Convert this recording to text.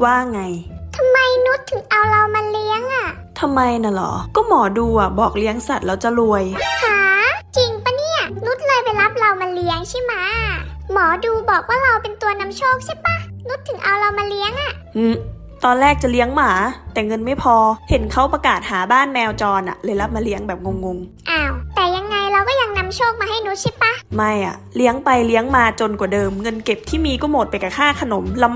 ว่าไงทำไมนุชถึงเอาเรามาเลี้ยงอ่ะทำไมน่ะหรอก็หมอดูบอกเลี้ยงสัตว์แล้วจะรวยหาจริงปะเนี่ยนุชเลยไปรับเรามาเลี้ยงใช่ไหมหมอดูบอกว่าเราเป็นตัวนำโชคใช่ปะนุชถึงเอาเรามาเลี้ยงอ่ะตอนแรกจะเลี้ยงหมาแต่เงินไม่พอเห็นเขาประกาศหาบ้านแมวจรเลยรับมาเลี้ยงแบบงงอ้าวแต่ยังไงเราก็ยังนำโชคมาให้นุชใช่ปะไม่เลี้ยงไปเลี้ยงมาจนกว่าเดิมเงินเก็บที่มีก็หมดไปกับค่าขนมลำ